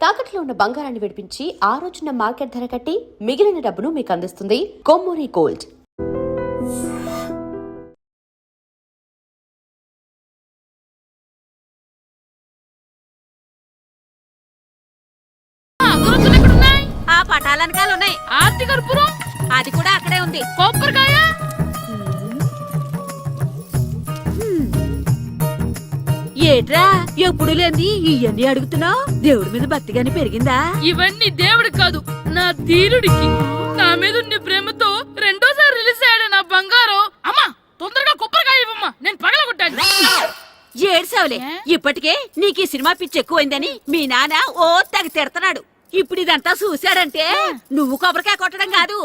తాకట్లో ఉన్న బంగారాన్ని విడిపించి ఆ రోజున మార్కెట్ ధర కట్టి మిగిలిన డబ్బును మీకు అందిస్తుంది కొమ్మూరి గోల్డ్. ఆ పటాలనకాలు ఉన్నాయి. ఆర్తి కర్పూరం అది కూడా అక్కడే ఉంది. కొబ్బరికాయ ఏట్రా ఎప్పుడు లేని ఇవన్నీ అడుగుతున్నావు? దేవుడి మీద భక్తిగాని పెరిగిందా? ఇవన్నీ దేవుడికి కాదు, నా ధీరుడికి. నా మీద ఉండే ప్రేమతో రెండోసారి రిలీజ్ అయ్యాడు నా బంగారం. అమ్మా తొందరగా కొబ్బరికాయ ఇవ్వమ్మా, నేను పగలగొట్టాను. ఏడ్సావులే, ఇప్పటికే నీకు ఈ సినిమా పిచ్చి ఎక్కువైందని మీ నాన్న ఓ తెగ తిడతాడు. ఇప్పుడు ఇదంతా చూశాడంటే నువ్వు కొబ్బరికాయ కొట్టడం కాదు,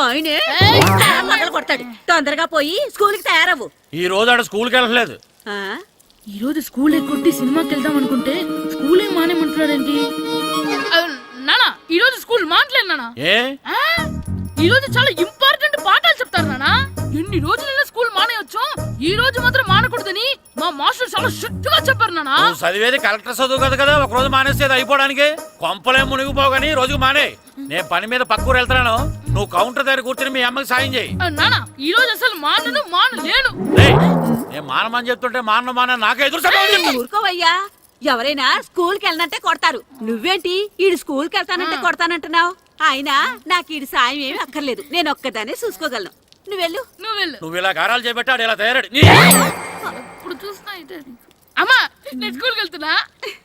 ఆయనే పగలు కొడతాడు. తొందరగా పోయి స్కూల్ కి తయారవు. ఈ రోజు ఆడ స్కూల్కి వెళ్ళలేదు. ఈ రోజు స్కూల్ ఎక్కొట్టి సినిమాకి వెళ్దాం అనుకుంటే స్కూల్ ఏం మానేమంటున్నాడేంటి? నానా ఈ రోజు స్కూల్ మానట్లేదు నానా. ఈ రోజు చాలా ఇంపార్టెంట్ పాఠాలు చెప్తారు నానా. ఎన్ని రోజులైనా స్కూల్ మానేయొచ్చు, ఈ రోజు మాత్రం మానకూడదని మా మాస్టర్ చాలా స్ట్రిక్ట్ గా చెప్పారు నానా. చదివేది కలెక్టర్ చదువు కదా కదా, ఒక రోజు మానేసేది అయిపోవడానికి. కొంపలే మునిగిపోగాని రోజుకు మానే. నేను పని మీద పక్కూరు వెళ్తున్నాను, నువ్వు కౌంటర్ దగ్గర కూర్చొని మీ అమ్మకి సాయం చేయి. నానా ఈ రోజు అసలు మానలేను. నేను మానమని చెప్తుంటే మాన నాకే ఎదురు. ఊరుకోవయ్యా, ఎవరైనా స్కూల్ కి వెళ్ళనంటే కొడతారు. నువ్వేంటి ఈడు స్కూల్ కి వెళ్తానంటే కొడతానంటున్నావు? అయినా నాకు ఈడు సాయం ఏమి అక్కర్లేదు, నేను ఒక్కదాన్ని చూసుకోగలను. నువ్వెళ్ళు. నువ్వు ఇలా గారాలు చేపెట్టాడు ఇలా తయారాడు. ఇప్పుడు చూస్తున్నా అమ్మా, నేను స్కూల్కి వెళ్తున్నా.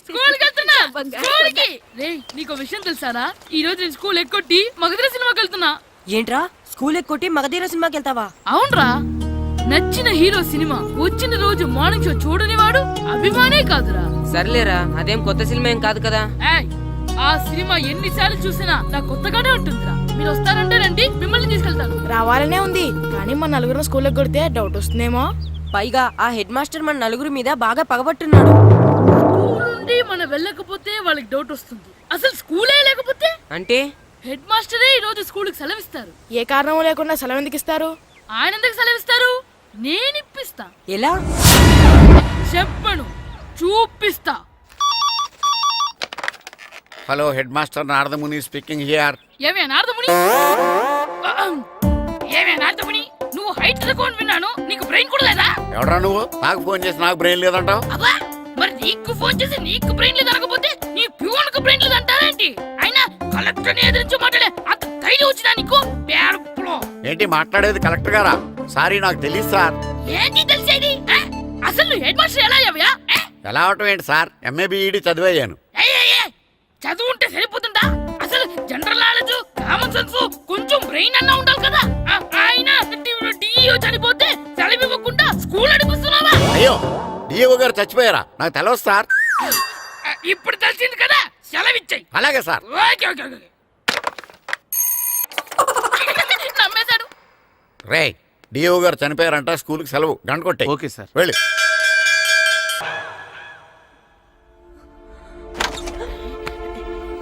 స్కూల్కి నీకు విషయం తెలుసారా? ఈ రోజు నేను స్కూల్ ఎక్కొట్టి మగధీర సినిమాకి వెళ్తున్నా. ఏంట్రా స్కూల్ ఎక్కొట్టి మగధీర సినిమాకి వెళ్తావా? అవునరా, నచ్చిన హీరో సినిమా వచ్చిన రోజు మార్నింగ్ షో చూడని వాడు అభిమానే కాదురా. సర్లేరా, అదేం కొత్త సినిమా ఏం కాదు కదా. ఆ సినిమా ఎన్నిసార్లు చూసినా నాకు కొత్తగానే ఉంటుందిరా. మీరు వస్తారంటే రండి, మిమ్మల్ని తీసుకెళ్తాను. రావాలనే ఉంది, కానీ మన నలుగురు స్కూల్కి కొడితే డౌట్ వస్తుందేమో. పైగా ఆ హెడ్ మాస్టర్ మన నలుగురి మీద బాగా పగబట్టున్నాడు. స్కూల్ నుండి మనం వెళ్ళకపోతే వాళ్ళకి డౌట్ వస్తుంది. అసలు స్కూలే లేకపోతే అంటే హెడ్ మాస్టరే ఈ రోజు స్కూల్కి సెలవిస్తారు. ఏ కారణం లేకుండా సెలవు ఎందుకు ఇస్తారు? ఆయన ఎందుకు సెలవిస్తారు? నేను ఇప్పిస్తా. ఎలా చెప్పను, చూపిస్తా. Hello, head master Naradamuni speaking here. ఏమే నారదముని, నువ్వు హైట్ తక్కువ విన్నాను, నీకు బ్రెయిన్ కూడా లేదా? ఎవడరా నువ్వు? నాకు ఫోన్ చేసి నాకు బ్రెయిన్ లేదంటావు? అబ్బా, మరి నీకు ఫోన్ చేసి నీకు బ్రెయిన్ లేదు అనకపోతే నీ ప్యూన్ కు బ్రెయిన్ లేదు అంటారేంటి? అయినా కలెక్టర్ ని ఎదిరించి మాట్లాడే అంత ధైర్యం వచ్చినా నీకు? ఏంటి మాట్లాడేది కలెక్టర్ గారా? సారీ, నాకు తెలియదు సార్. ఏంటి తెలిసేది? అసలు నువ్వు హెడ్ మాస్టర్ ఎలా అయ్యావా? ఎలా అవటం ఏంటి సార్, ఎంఏ బిఈడి చదివయ్యాను. చదువు ఉంటే సరిపోతుందా? అసలు జనరల్ నాలెడ్జ్, కామన్ సెన్స్, కొంచెం బ్రెయిన్ అన్నా ఉండాలి కదా. ఆయన డిఇఓ చనిపోతే సెలవు ఇవ్వకుండా స్కూల్ నడిపిస్తున్నావా? అయ్యో, డిఇఓ గారు చచ్చిపోయారా? నాకు తెలియదు సార్. ఇప్పుడు తెలిసింది కదా, సెలవిచ్చాయి. అలాగే సార్. నమ్మేశాడు. రే, డిఇఓ గారు చనిపోయారంట, స్కూల్కి సెలవు, గంట కొట్టే. Okay sir. వెళ్ళి.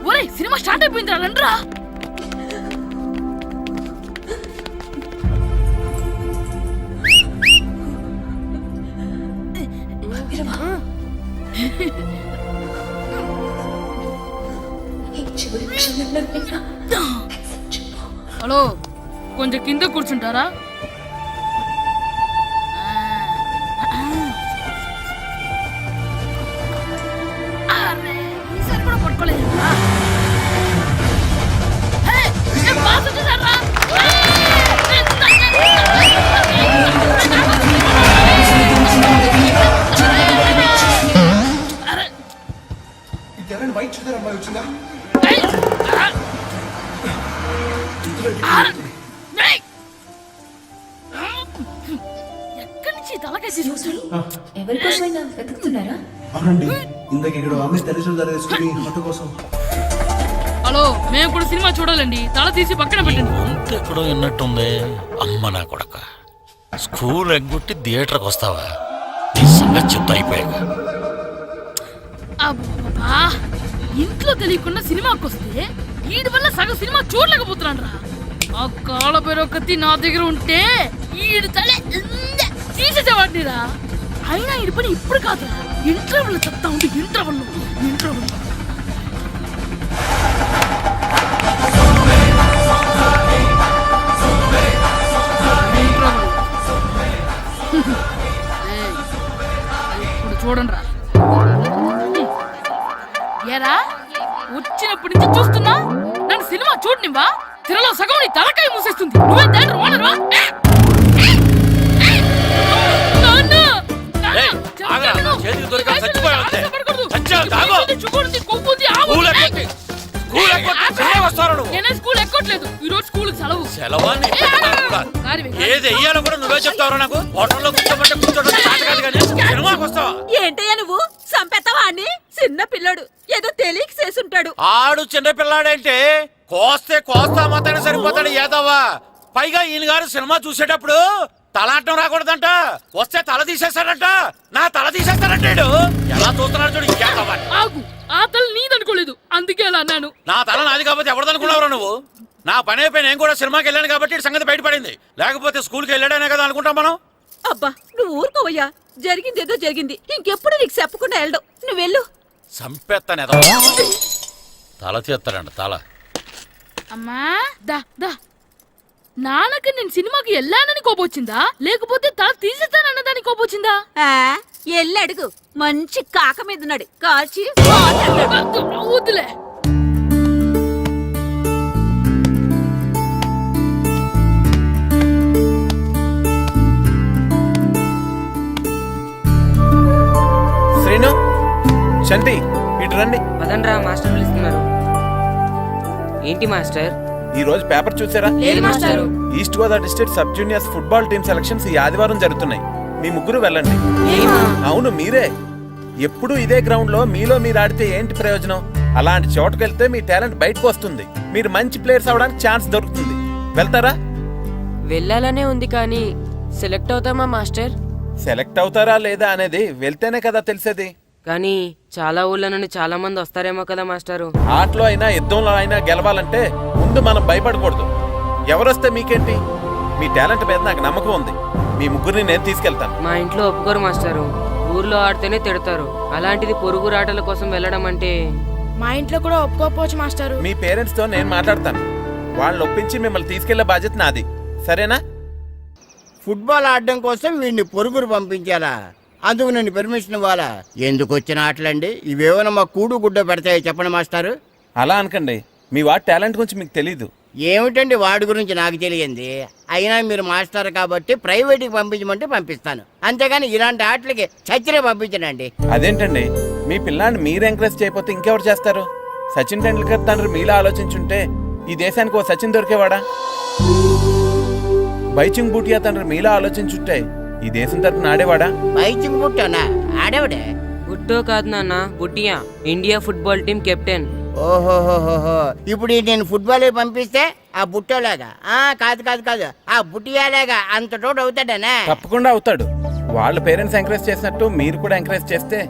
ఒరే, సినిమా స్టార్ట్ అయిపోయిందిరా, రండ్రా. హలో, కొంచెం కింద కూర్చుంటారా? ఈసారి కూడా పట్టుకోలేదు. ఎక్కడి నుంచి తలకాయ తీసుకొచ్చాడు? ఎవరికోసమైనా వెతుకుతున్నారా? అవునండి, ఇందాక ఇక్కడ ఆమె తల్లిదండ్రులు తీసుకుని ఆటో కోసం. హలో, మేము కూడా సినిమా చూడాలండి, తల తీసి పక్కన పెట్టండి. ఎక్కడో విన్నట్టుంది. అమ్మ నా కొడక, స్కూల్ ఎగ్గొట్టి థియేటర్కి వస్తావా? నీ సంగతి చెప్తా అయిపోయాక. అబ్బా, ఇంట్లో తెలియకుండా సినిమాకి వస్తే వీడి వల్ల సగం సినిమా చూడలేకపోతున్నాను రా. ఆ కాళ్ళ పేరొకతి నా దగ్గర ఉంటే ఈడు తలే తీసేసేవాడిని రా. అయినా ఈ పని ఇప్పుడు కాదురా, ఇంటర్వెల్ చెప్తా ఉంటే ఇంటర్వెల్ వచ్చినప్పటి నుంచి చూస్తున్నా నన్ను సినిమా చూడనివ్వా తిరలో సగం నీ తలకాయ మూసేస్తుంది నువ్వే థియేటర్ ఓనర్వా ఏయ్, ఆగరా, నా చేతికి దొరికా చచ్చిపోయావు అంతే. చచ్చావు, తాగు. స్కూల్ ఎక్కొట్టి, స్కూల్ ఎక్కొట్టి సినిమాకి వస్తావా నువ్వు? నేనే స్కూల్ ఎక్కట్లేదు ఈ రోజు స్కూల్ సెలవు సెలవా నీ పెద్దదాన్ని కూడా. ఏది వెయ్యాలో కూడా నువ్వే చెప్తావరా నాకు? హోటల్లో కూర్చోమంటే కూర్చోడం చేత కాదు కానీ సినిమాకి వస్తావా? ఏంటయ్యా నువ్వు సంపెత్తవా అని చిన్న పిల్లడు ఏదో తెలియక చేసుంటాడు. ఆడు చిన్న పిల్లాడంటే కోస్తే కోస్తా మాత్రమే సరిపోతాడు ఏదవ్వా. పైగా ఈయన గారు సినిమా చూసేటప్పుడు తలాటం రాకూడదంట, వస్తే తల తీసేస్తాడంట. నా తల తీసేస్తాడంటాడు. ఎలా చూస్తున్నాడు చూడు ఇంకేదవ్వా. ఆగు ఆ తల నీదనుకోలేదు అందుకే అలా అన్నాను. నా తల నాది కాబట్టి ఎవరిదనుకున్నావురా నువ్వు? నా పని అయిపోయి నేను కూడా సినిమాకి వెళ్ళాను కాబట్టి ఈ సంగతి బయటపడింది. లేకపోతే స్కూల్కి వెళ్ళాడనే కదా అనుకుంటాం మనం. అబ్బా నువ్వు ఊరుకోవయ్యా, జరిగింది ఏదో జరిగింది, ఇంకెప్పుడు నీకు చెప్పకుండా వెళ్ళడు. నువ్వు వెళ్ళు. సంపెత్తనే తల తీస్తాడంట తల. అమ్మా దా దా నాన్నకి నేను సినిమాకి వెళ్ళానని కోపొచ్చిందా లేకపోతే తల తీసేస్తానన్నదాని కోపొచ్చిందా? ఎల్లు అడుగు, మంచి కాక మీద ఉన్నాడు కాల్చి వద్దులే. శ్రీను, చంటి ఇటు రండి. పదండ్రా మాస్టర్ పిలుస్తున్నారు. ఏంటి మాస్టర్? ఈ రోజు పేపర్ చూసారా? లేదు మాస్టారు. East Godavari district sub juniors football team selections ఈ ఆదివారం జరుగుతున్నాయి. మీ ముగ్గురు వెళ్ళండి. అవును మీరే. ఎప్పుడు ఇదే గ్రౌండ్ లో మీలో మీరు ఆడితే ఏంటి ప్రయోజనం? అలాంటి చోటుకు వెళ్తే మీ టాలెంట్ బయటకు వస్తుంది. మీరు మంచి ప్లేయర్స్ అవడానికి ఛాన్స్ దొరుకుతుంది. వెళ్తారా? వెళ్ళాలనే ఉంది కానీ సెలెక్ట్ అవుతామా మాస్టర్? సెలెక్ట్ అవుతారా లేదా అనేది వెళ్తేనే కదా తెలిసేది. కానీ చాలా ఊళ్ళ నుండి చాలా మంది వస్తారేమో కదా మాస్టారు. ఆటలో అయినా యుద్ధంలో అయినా గెలవాలంటే ముందు మనం భయపడకూడదు. ఎవరొస్తే మీకేంటి? మీ టాలెంట్ మీద నాకు నమ్మకం ఉంది. మీ ముగ్గురిని నేను తీసుకెళ్తాను. మా ఇంట్లో ఒప్పుకోరు మాస్టారు. ఊర్లో ఆడితేనే తిడతారు. అలాంటిది పొరుగు రాటల కోసం వెళ్ళడం అంటే. మా ఇంట్లో కూడా ఒప్పుకోకపోవచ్చు మాస్టారు. మీ పేరెంట్స్ తో నేను మాట్లాడతాను. వాళ్ళని ఒప్పించి మిమ్మల్ని తీసుకెళ్లే బాధ్యత నాది. సరేనా? ఫుట్బాల్ ఆడడం కోసం వీడిని పొరుగురు పంపించాలా? అందుకు నేను పర్మిషన్ ఇవ్వాలా? ఎందుకు వచ్చిన ఆటలండి ఇవేమైనా మా కూడు గుడ్డ పెడతాయో చెప్పండి మాస్టారు. అలా అనకండి. మీ వాడి టాలెంట్ గురించి మీకు తెలీదు. ఏమిటండి వాడి గురించి నాకు తెలియంది? అయినా మీరు మాస్టర్ కాబట్టి ప్రైవేట్కి పంపించమంటే పంపిస్తాను. అంతేగాని ఇలాంటి ఆటలకి చచ్చిరే పంపించనండి. అదేంటండి, మీ పిల్లాన్ని మీరు ఎంకరేజ్ చేయకపోతే ఇంకెవరు చేస్తారు? సచిన్ టెండూల్కర్ తండ్రి మీలా ఆలోచించుంటే ఈ దేశానికి ఓ సచిన్ దొరికేవాడా? బైచింగ్ బూటియా తండ్రి మీలా ఆలోచించుంటే ఈ దేశం తరపున ఆడేవాడా? బైచింగ్ పుట్టానా? ఆడేవాడే. బుట్టో కాదు నాన్న, Bhutia, India football team captain. ఓహోహోహో, ఇప్పుడు నేను ఫుట్బాల్ పంపిస్తే ఆ బుట్టోలాగా కాదు కాదు కాదు ఆ బుట్టియాలాగా అంత తోడు అవుతాడనా? తప్పకుండా అవుతాడు. వాళ్ళ పేరెంట్స్ ఎంకరేజ్ చేసినట్టు మీరు కూడా ఎంకరేజ్ చేస్తే.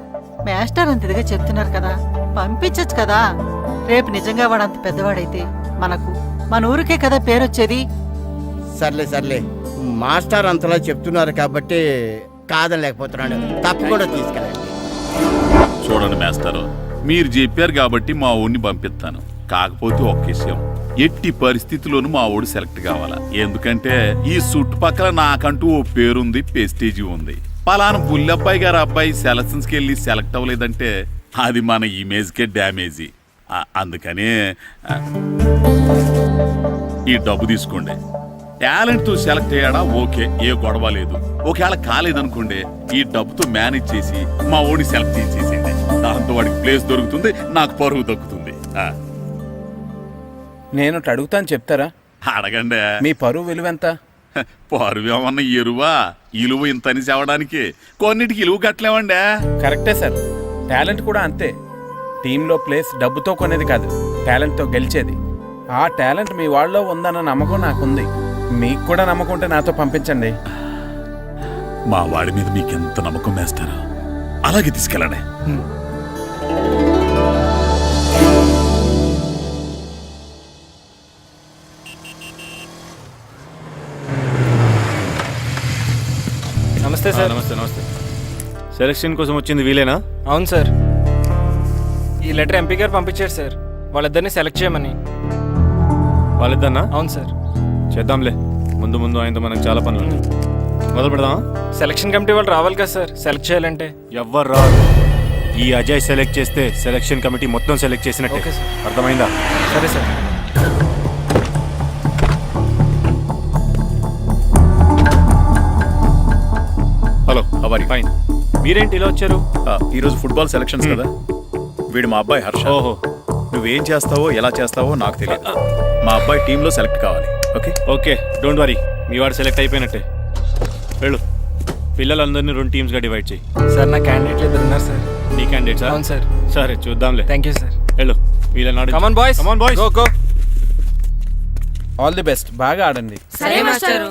మాస్టర్ అంత ఇదిగా చెప్తున్నారు కదా, పంపించచ్చు కదా. రేపు నిజంగా వాడు అంత పెద్దవాడైతే మన ఊరికే కదా పేరొచ్చేది. సర్లే సర్లే, మాస్టర్ అంతలా చెప్తున్నారు కాబట్టి కాదనలేకపోతున్నాడు. తప్పకుండా తీసుకెళ్ళండి. చూడండి మేస్టారు, మీరు చెప్పారు కాబట్టి మా ఊడిని పంపిస్తాను. కాకపోతే ఒక్క విషయం, ఎట్టి పరిస్థితుల్లోనూ మా ఊడు సెలెక్ట్ కావాలా. ఎందుకంటే ఈ చుట్టుపక్కల నాకంటూ ఓ పేరుంది, పెస్టేజీ ఉంది. పలానా బుల్లబ్బాయి గారు అబ్బాయి సెలక్షన్స్కి వెళ్ళి సెలెక్ట్ అవ్వలేదంటే అది మన ఇమేజ్కే డ్యామేజీ. అందుకనే ఈ డబ్బు తీసుకోండి. టాలెంట్తో సెలెక్ట్ అయ్యాడా ఓకే, ఏ గొడవ లేదు. ఒకవేళ కాలేదనుకోండి, ఈ డబ్బుతో మేనేజ్ చేసి మా ఓడి సెలెక్ట్ చేసేసేయండి. దాంతో వాడికి ప్లేస్ దొరుకుతుంది, నాకు పరువు దక్కుతుంది. నేను అడుగుతాను, చెప్తారా? అడగండి. మీ పరువు విలువ ఎంత? పరువు ఏమన్నా ఎరువా? ఇలువ ఇంతని చెప్పడానికి కొన్నిటికి ఇలువ కట్టలేమండి. కరెక్టే సార్. టాలెంట్ కూడా అంతే. టీంలో ప్లేస్ డబ్బుతో కొనేది కాదు, టాలెంట్తో గెలిచేది. ఆ టాలెంట్ మీ వాళ్ళలో ఉందన్న నమ్మకం నాకుంది. మీకు కూడా నమ్మకం ఉంటే నాతో పంపించండి. మా వాడి మీద మీకెంత నమ్మకం వేస్తారో అలాగే తీసుకెళ్ళండి. నమస్తే సార్. నమస్తే నమస్తే. సెలక్షన్ కోసం వచ్చింది వీలేనా? అవును సార్. ఈ లెటర్ ఎంపీ గారు పంపించారు సార్, వాళ్ళిద్దరిని సెలెక్ట్ చేయమని. వాళ్ళిద్దరినా? అవును సార్. చేద్దాంలే, ముందు ముందు ఆయనతో మనకు చాలా పనులు ఉన్నాయి. మొదలు పెడదామా? సెలక్షన్ కమిటీ వాళ్ళు రావాలి కదా సార్ సెలెక్ట్ చేయాలంటే. ఎవ్వరు రారు. ఈ అజయ్ సెలెక్ట్ చేస్తే సెలక్షన్ కమిటీ మొత్తం సెలెక్ట్ చేసినట్టే. Okay sir. అర్థమైందా? సరే సార్. హలో అవరి ఫైన్. మీరేంటి ఇలా వచ్చారు? ఈరోజు ఫుట్బాల్ సెలక్షన్స్ కదా, వీడు మా అబ్బాయి హర్ష. ఓహో, నువ్వేం చేస్తావో ఎలా చేస్తావో నాకు తెలియదు. మా అబ్బాయి టీంలో సెలెక్ట్ కావాలి. Okay okay, don't worry. మీ వాడు సెలెక్ట్ అయిపోయినట్టే. వెళ్ళు. పిల్లలందరినీ 2 టీమ్స్గా డివైడ్ చేయి. సార్ నా క్యాండిడేట్లు ఇద్దరు ఉన్నారు సార్. నీ క్యాండిడేట్స్? అవును సార్. సరే చూద్దాంలే. Thank you sir. వెళ్ళు. వీళ్ళని కమాన్ boys, come on boys, go go. All the best, బాగా ఆడండి. సరే మాస్టారు.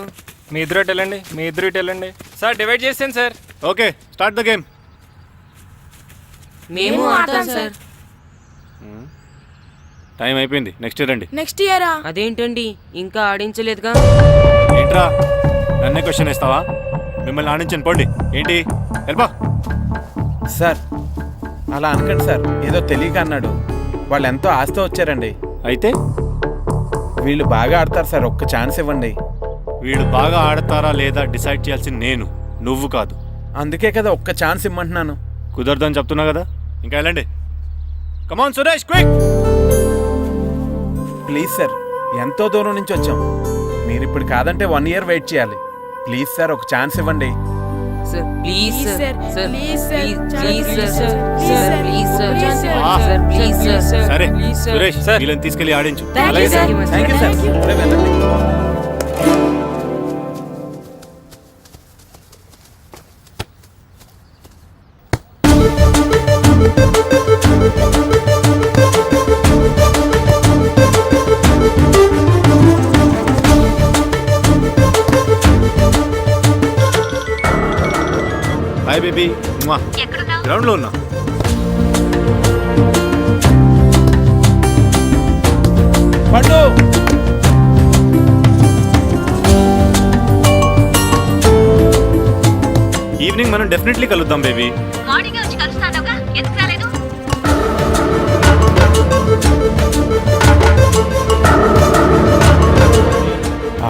మీ ఇద్దరు ఇటు వెళ్ళండి, మీ ఇద్దరు ఇటు వెళ్ళండి. సార్ డివైడ్ చేసాను sir. Okay, start the game. మేము ఆడతాం సార్. టైం అయిపోయింది, నెక్స్ట్ రండి. నెక్స్ట్ ఇయరా? అదేంటండి ఇంకా ఆడించలేదుగా? ఏంట్రా నన్నే క్వశ్చన్ వేస్తావా? మిమ్మల్ని ఆడించండి, పోండి. ఏంటి వెళ్ళబా. సార్ అలా అనకండి సార్, ఏదో తెలియక అన్నాడు. వాళ్ళు ఎంతో ఆస్తి వచ్చారండి. అయితే వీళ్ళు బాగా ఆడతారు సార్, ఒక్క ఛాన్స్ ఇవ్వండి. వీడు బాగా ఆడతారా లేదా డిసైడ్ చేయాల్సింది నేను, నువ్వు కాదు. అందుకే కదా ఒక్క ఛాన్స్ ఇమ్మంటున్నాను. కుదరదని చెప్తున్నా కదా, ఇంకా వెళ్ళండి. Come on Suresh, quick. Please sir, ఎంతో దూరం నుంచి వచ్చాం. మీరు ఇప్పుడు కాదంటే 1 year వెయిట్ చేయాలి. ప్లీజ్ సార్, ఒక ఛాన్స్ ఇవ్వండి. Sir please sir. Sir please sir. Please sir. Sir please sir. Please sir. Sir please sir. సరే ప్లీజ్ సార్. సురేష్, వీళ్ళని తీసుకెళ్ళి ఆడించు. Thank you sir. Thank you sir. ఇప్పుడే వెళ్ళండి. Hi baby. గ్రౌండ్ లో ఉన్నా. పండు, ఈవినింగ్ మనం డెఫినెట్లీ కలుద్దాం బేబీ. మార్నింగ్ వచ్చి కలుస్తానుగా, ఎందుకు రాలేదు?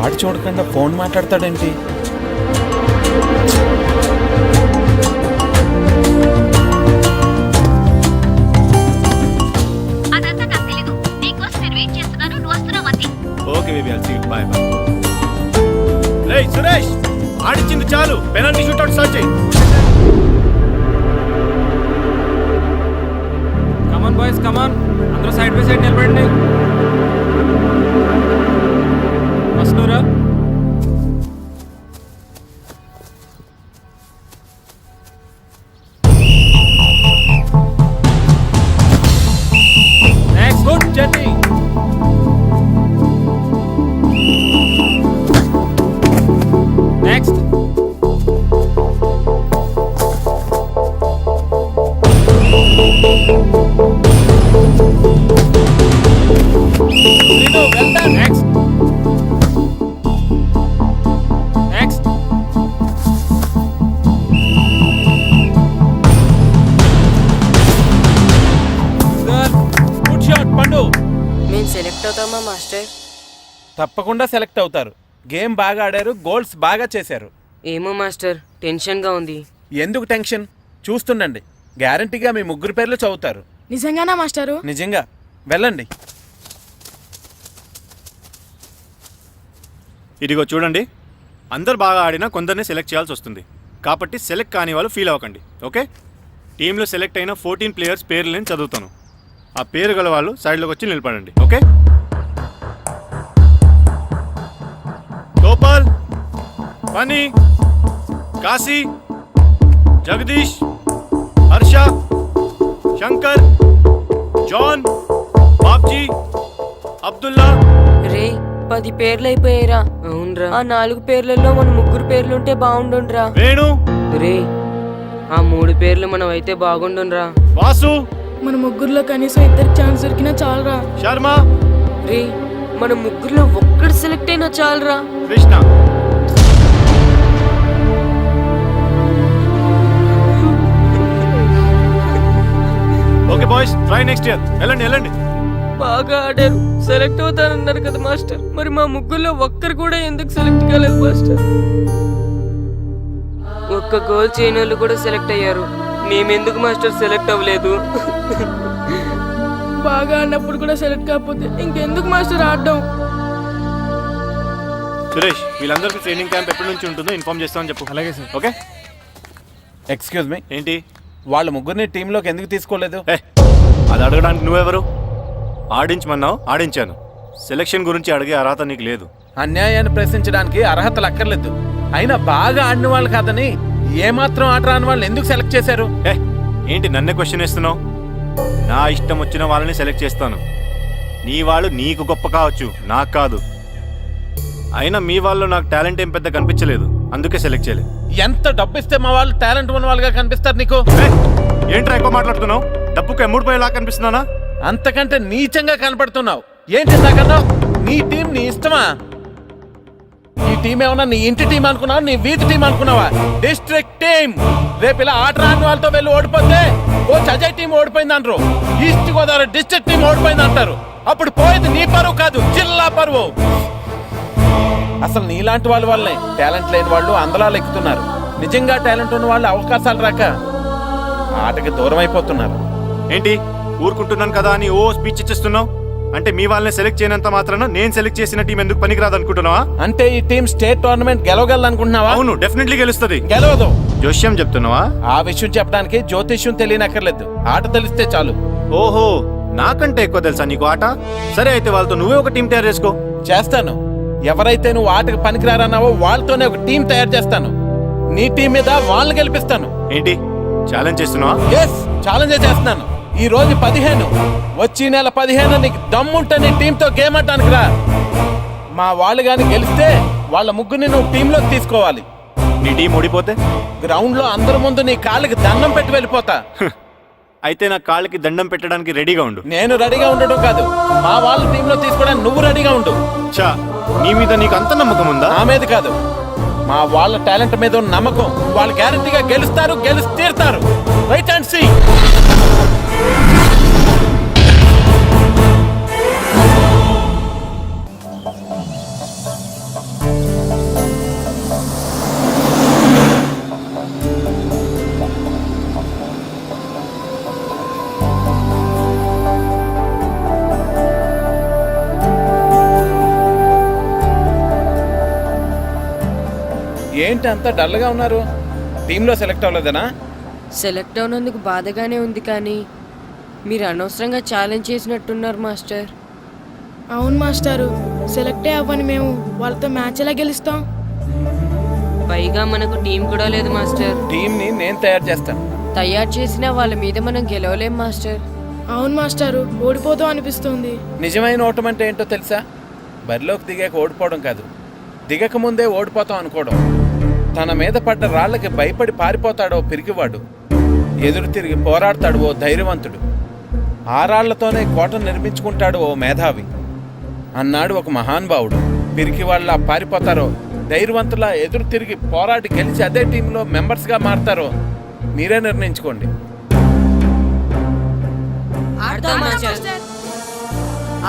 ఆడు చూడకుండా ఫోన్ మాట్లాడతాడేంటి? అదంతా నాకు తెలీదు. నీకోసం నేను వెయిట్ చేస్తున్నాను, నువ్వు వస్తున్నావు అంతే. Okay baby, I'll see you. Bye bye. రేయ్ సురేష్, ఆడించింది చాలు, పెనాల్టీ షూట్అవుట్ స్టార్ట్ చేయి. Come on boys, come on. అందరూ సైడ్ బై సైడ్ నిలబడండి. వస్తున్నారా? Next, good journey. Next. Next. Next. Good shot Pandu. మేము సెలెక్ట్ అవుతామా మాస్టర్? తప్పకుండా సెలెక్ట్ అవుతారు. గేమ్ బాగా ఆడారు, గోల్స్ బాగా చేశారు. ఏమో మాస్టర్, టెన్షన్గా ఉంది. ఎందుకు టెన్షన్? చూస్తుండండి, గ్యారంటీగా మీ 3 పేర్లు చదువుతారు. నిజంగానా మాస్టారు? నిజంగా. వెళ్ళండి. ఇదిగో చూడండి, అందరు బాగా ఆడినా కొందరిని సెలెక్ట్ చేయాల్సి వస్తుంది. కాబట్టి సెలెక్ట్ కాని వాళ్ళు ఫీల్ అవ్వకండి, ఓకే? టీంలో సెలెక్ట్ అయిన 14 ప్లేయర్స్ పేర్లు నేను చదువుతాను. ఆ పేరు గల వాళ్ళు సైడ్లోకి వచ్చి నిలబడండి, ఓకే? గోపాల్, ఫనీ, కాశీ, జగదీష్, హర్ష, శంకర్, జాన్, బాబ్జీ, అబ్దుల్లా. రే 10 పేర్లు అయిపోయారా? అవునరా. ఆ 4 పేర్లలో మన 3 పేర్లుంటే బాగుండుండ్రా. వేణు, రే ఆ 3 పేర్లు మనం అయితే బాగుండుండ్రా. వాసు, మన ముగ్గురులో కనీసం 2 ఛాన్స్ దొరికినా చాలరా. శర్మ, రే మన 3లో ఒక్కడు సెలెక్ట్ అయినా చాలరా. Krishna. Okay boys, try next year. వెళ్ళండి వెళ్ళండి. బాగా ఆడారు, సెలెక్ట్ అవుతారన్నారు కదా మాస్టర్. మరి మా 3లో ఒక్కరు కూడా ఎందుకు సెలెక్ట్ కాలేదు మాస్టర్? ఒక్క గోల్ చేయని వాళ్ళు కూడా సెలెక్ట్ అయ్యారు. మేమెందుకు మాస్టర్ సెలెక్ట్ అవ్వలేదు? బాగా ఆడినప్పుడు కూడా సెలెక్ట్ కాకపోతే ఇంకెందుకు మాస్టర్ ఆడడం? సురేష్, వీళ్ళందరికీ ట్రైనింగ్ క్యాంప్ ఎప్పటి నుంచి ఉంటుందో ఇన్ఫార్మ్ చేస్తామని చెప్పు. అలాగే సార్. ఓకే. ఎక్స్క్యూజ్ మీ, ఏంటి? వాళ్ళ ముగ్గురిని టీంలోకి ఎందుకు తీసుకోలేదు? అది అడగడానికి నువ్వెవరు? ఆడించమన్నావు, ఆడించాను. సెలక్షన్ గురించి అడిగే అర్హత నీకు లేదు. అన్యాయాన్ని ప్రశ్నించడానికి అర్హతలు అక్కర్లేదు. అయినా బాగా ఆడిన వాళ్ళు కాదని ఏమాత్రం ఆట రాని వాళ్ళని ఎందుకు సెలెక్ట్ చేశారు? ఏంటి నన్నే క్వశ్చన్ వేస్తున్నావు? నా ఇష్టం వచ్చిన వాళ్ళని సెలెక్ట్ చేస్తాను. నీ వాళ్ళు నీకు గొప్ప కావచ్చు, నాకు కాదు. అయినా మీ వాళ్ళు నాకు టాలెంట్ ఏం పెద్ద కనిపించలేదు, అందుకే సెలెక్ట్ చేయలేదు. ఎంత డబ్బు ఇస్తే మా వాళ్ళు టాలెంట్ ఉన్న వాళ్ళుగా కనిపిస్తారు నీకు? ఏంట్రా ఎక్కువ మాట్లాడుతున్నావు? డబ్బుకు ఎమ్ముడిపోయేలా కనిపిస్తున్నానా? అంతకంటే నీచంగా కనపడుతున్నావు. ఏంటి నాకన్నా? నీ టీం నీ ఇష్టమా? ఈ టీం ఏమన్నా నీ ఇంటి టీం అనుకున్నావా, నీ వీధి టీం అనుకున్నావా? District team. రేపు ఇలా ఆట రాని వాళ్ళతో వెళ్ళి ఓడిపోతే కోచ్ అజయ్ టీం ఓడిపోయింది అంటారు, ఈస్ట్ గోదావరి డిస్ట్రిక్ట్ టీం ఓడిపోయింది అంటారు. అప్పుడు పోయేది నీ పరువు కాదు, జిల్లా పరువు. అసలు నీలాంటి వాళ్ళ వల్లే టాలెంట్ లేని వాళ్ళు అందలాలు ఎక్కుతున్నారు. నిజంగా టాలెంట్ ఉన్న వాళ్ళు అవకాశాలు రాక ఆటకి దూరం అయిపోతున్నారు. ఏంటి ఊరుకుంటున్నాను కదా అని ఓ స్పీచ్ ఇచ్చేస్తున్నావు? అంటే మీ వాళ్ళని సెలెక్ట్ చేయనంత మాత్రాన నేను సెలెక్ట్ చేసిన టీం ఎందుకు పనికిరాదు అనుకుంటున్నావా? అంటే ఈ టీం స్టేట్ టోర్నమెంట్ గెలవగలదు అనుకుంటున్నావా? అవును, డెఫినెట్లీ గెలుస్తుంది. గెలవదు. జోష్యం చెప్తున్నావా? ఆ విషయం చెప్పడానికి జ్యోతిష్యం తెలియనక్కర్లేదు, ఆట తెలిస్తే చాలు. ఓహో, నాకంటే ఎక్కువ తెలుసా నీకు ఆట? సరే అయితే వాళ్ళతో నువ్వే ఒక టీం తయారు చేసుకో. చేస్తాను. ఎవరైతే నువ్వు ఆటకు పనికిరారన్నావో వాళ్ళతోనే ఒక టీం తయారు చేస్తాను. నీ టీం మీద వాళ్ళని గెలిపిస్తాను. ఏంటి ఛాలెంజ్ చేస్తున్నావా? ఎస్, ఛాలెంజ్ చేస్తున్నాను. ఈ రోజు 15, వచ్చి నెల 15 నీకు దమ్ముంటే నీ టీంతో గేమ్ ఆడటానికి రా. మా వాళ్ళు గాని గెలిస్తే వాళ్ళ ముగ్గురిని నువ్వు టీంలోకి తీసుకోవాలి. నీ టీం ఓడిపోతే గ్రౌండ్ లో అందరి ముందు నీ కాళ్ళకి దండం పెట్టి వెళ్ళిపోతా. అయితే నా కాళ్ళకి దండం పెట్టడానికి రెడీగా ఉండు. నేను రెడీగా ఉండడం కాదు, మా వాళ్ళ టీంలో తీసుకోవడానికి నువ్వు రెడీగా ఉండు. చా, నీ మీద నీకు అంత నమ్మకం ఉందా? నా మీద కాదు, మా వాళ్ళ టాలెంట్ మీద ఉన్న నమ్మకం. వాళ్ళు గ్యారంటీగా గెలుస్తారు, గెలిచి తీరుతారు. Right and see. ఏంటి అంత డల్గా ఉన్నారు? టీంలో సెలెక్ట్ అవ్వలేదనా? సెలెక్ట్ అవునందుకు బాధగానే ఉంది, కానీ మీరు అనవసరంగా ఛాలెంజ్ చేసినట్టున్నారు మాస్టర్. అవును మాస్టారు, సెలెక్టే అవ్వని మేము వాళ్ళతో మ్యాచ్ ఎలా గెలుస్తాం? పైగా మనకు టీం కూడా లేదు మాస్టర్. టీంని నేను తయారు చేస్తాను. తయారు చేసిన వాళ్ళ మీద మనం గెలవలేం మాస్టర్. అవును మాస్టారు, ఓడిపోతాం అనిపిస్తుంది. నిజమైన ఓటం అంటే ఏంటో తెలుసా? బరిలోకి దిగాక ఓడిపోవడం కాదు, దిగక ముందే ఓడిపోతాం అనుకోవడం. తన మీద పడ్డ రాళ్ళకి భయపడి పారిపోతాడో పిరికివాడు, ఎదురు తిరిగి పోరాడతాడు ఓ ధైర్యవంతుడు, ఆ రాళ్లతోనే కోటను నిర్మించుకుంటాడు ఓ మేధావి అన్నాడు ఒక మహానుభావుడు. పిరికి వాళ్ళ పారిపోతారో ధైర్యవంతులా ఎదురు తిరిగి పోరాడి గెలిచి అదే టీంలో మెంబర్స్గా మారతారో మీరే నిర్ణయించుకోండి.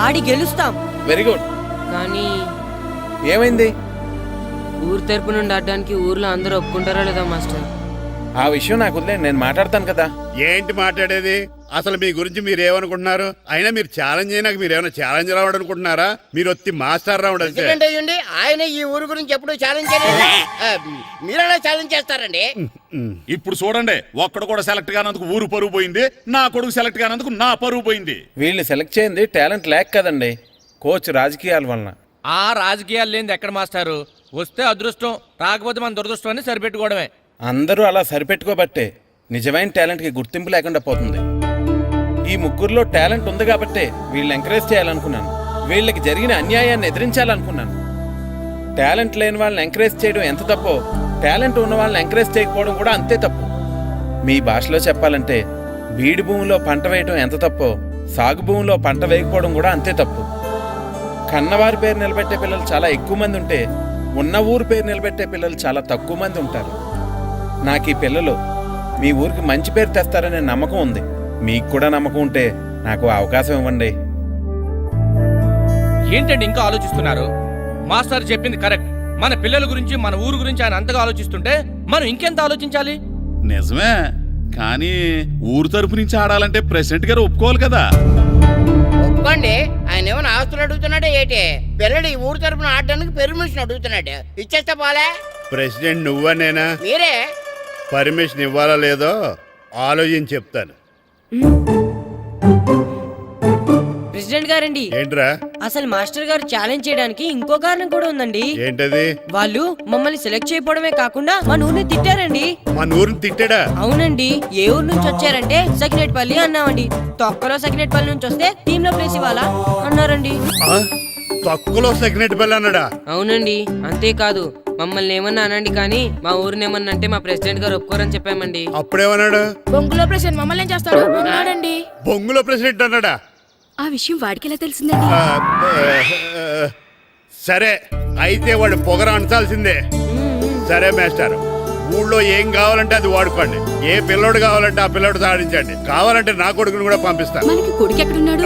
ఆడి గెలుస్తాం. Very good. కానీ ఏమైంది? ఊరు తరపు నుండి ఆడడానికి ఊర్లో అందరూ ఒప్పుకుంటారా లేదా మాస్టర్? ఆ విషయం నాకు వదిలే, నేను మాట్లాడతాను కదా. ఏంటి మాట్లాడేది? అసలు మీ గురించి మీరు ఏమనుకుంటున్నారు? అయినా మీరు ఛాలెంజ్ అయినాక మీరు ఏమైనా ఛాలెంజ్ రావడం అనుకుంటున్నారా? మీరు వచ్చి మాస్టర్ రావడం అయ్యండి. ఆయన ఈ ఊరు గురించి ఎప్పుడు ఛాలెంజ్ మీరెలా ఛాలెంజ్ చేస్తారండి? ఇప్పుడు చూడండి, ఒక్కడు కూడా సెలెక్ట్ కానందుకు ఊరు పరువు పోయింది, నా కొడుకు సెలెక్ట్ కానందుకు నా పరువు పోయింది. వీళ్ళు సెలెక్ట్ చేయింది టాలెంట్ లేక కదండి, కోచ్ రాజకీయాల వలన. ఆ రాజకీయాలు లేనిది ఎక్కడ మాస్టారు? వస్తే అదృష్టం, రాకపోతే మన దురదృష్టం అని సరిపెట్టుకోవడమే. అందరూ అలా సరిపెట్టుకోబట్టే నిజమైన టాలెంట్కి గుర్తింపు లేకుండా పోతుంది. ఈ ముగ్గురులో టాలెంట్ ఉంది కాబట్టే వీళ్ళని ఎంకరేజ్ చేయాలనుకున్నాను, వీళ్ళకి జరిగిన అన్యాయాన్ని ఎదిరించాలనుకున్నాను. టాలెంట్ లేని వాళ్ళని ఎంకరేజ్ చేయడం ఎంత తప్పో, టాలెంట్ ఉన్న వాళ్ళని ఎంకరేజ్ చేయకపోవడం కూడా అంతే తప్పు. మీ భాషలో చెప్పాలంటే బీడు భూమిలో పంట వేయడం ఎంత తప్పో, సాగు భూమిలో పంట వేయకపోవడం కూడా అంతే తప్పు. కన్నవారి పేరు నిలబెట్టే పిల్లలు చాలా ఎక్కువ మంది ఉంటే, ఉన్న ఊరు పేరు నిలబెట్టే పిల్లలు చాలా తక్కువ మంది ఉంటారు. నాకు ఈ పిల్లలు మీ ఊరికి మంచి పేరు తెస్తారనే నమ్మకం ఉంది. మీకు కూడా నమ్మకం ఉంటే నాకు అవకాశం ఇవ్వండి. ఏంటండి ఇంకా ఆలోచిస్తున్నారు? మాస్టర్ చెప్పింది కరెక్ట్. మన పిల్లల గురించి, మన ఊరు గురించి ఆయన అంతగా ఆలోచిస్తుంటే మనం ఇంకెంత ఆలోచించాలి? నిజమే, కానీ ఊరు తరపు నుంచి ఆడాలంటే ప్రెసిడెంట్ గారు ఒప్పుకోవాలి కదా. ఒప్పుకోండి. ఆయన ఏమైనా ఆస్తులు అడుగుతున్నాడే ఏంటి? పిల్లడు ఈ ఊరు తరపున ఆడడానికి పెర్మిషన్ అడుగుతున్నాడు. ఇచ్చేస్తే పోలే. ప్రెసిడెంట్ నువ్వా నేనా? మీరే. పర్మిషన్ ఇవ్వాలా లేదో ఆలోచించి చెప్తాను. ప్రెసిడెంట్ గారండి, ఏంట్రా? అసలు మాస్టర్ గారు ఛాలెంజ్ చేయడానికి ఇంకో కారణం కూడా ఉందండి. ఏంటది? వాళ్ళు మమ్మల్ని సెలెక్ట్ చేయకపోవడమే కాకుండా మా ఊరిని తిట్టారండి. మా ఊరిని తిట్టాడా? అవునండి. ఏ ఊరు నుంచి వచ్చారంటే సకినేట్పల్లి అన్నామండి. తొక్కలో సకినేట్పల్లి నుంచి వస్తే టీమ్ లో ప్లేస్ ఇవ్వాలా అన్నారండి. తక్కువలో సెకండ్ బెల్ అన్నాడా? అవునండి. అంతేకాదు మమ్మల్ని ఏమన్నా అనండి కానీ మా ఊరిని ఏమన్నా అంటే మా ప్రెసిడెంట్ గారు ఒప్పుకోరని చెప్పామండి. అప్పుడేమన్నాడు? బొంగులో ప్రెసిడెంట్ మమ్మల్ని ఏం చేస్తాడు అన్నాడండి. బొంగులో ప్రెసిడెంట్ అన్నాడా? ఆ విషయం వాడికి ఎలా తెలిసిందండి? సరే అయితే వాడు పొగర అంచాల్సిందే. సరే మాస్టర్, ఊళ్ళో ఏం కావాలంటే అది వాడుకోండి. ఏ పిల్లోడు కావాలంటే ఆ పిల్లోడు సాధించండి. కావాలంటే నా కొడుకుని కూడా పంపిస్తాను. మనకి కొడుకు ఎక్కడున్నాడు?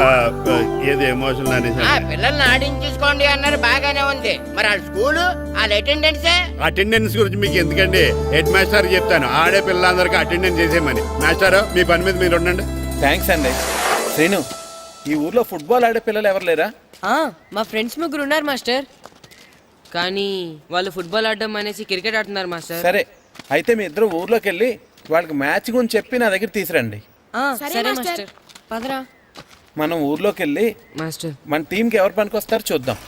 ఏది ఎమోషనల్ అనేసి పిల్లల్ని ఆడించేసుకోండి అన్నారు, బాగానే ఉంది. మరి ఆ స్కూలు వాళ్ళ అటెండెన్సే. అటెండెన్స్ గురించి మీకు ఎందుకండి, హెడ్ మాస్టర్ చెప్తాను. ఆడే పిల్లలందరికీ అటెండెన్స్ చేసేయమని. మాస్టర్ మీ పని మీద మీరు ఉండండి. థ్యాంక్స్ అండి. శ్రీను, ఈ ఊర్లో ఫుట్బాల్ ఆడే పిల్లలు ఎవరు లేరా? మా ఫ్రెండ్స్ ముగ్గురు ఉన్నారు మాస్టర్, కానీ వాళ్ళు ఫుట్బాల్ ఆడడం అనేసి క్రికెట్ ఆడుతున్నారు మాస్టర్. సరే అయితే మీ ఇద్దరు ఊర్లోకి వెళ్ళి వాళ్ళకి మ్యాచ్ గురించి చెప్పి నా దగ్గర తీసురండి. సరే మాస్టర్. పదరా. మనం ఊర్లోకి వెళ్ళి మాస్టర్ మన టీంకి ఎవరు పనికొస్తారో చూద్దాం.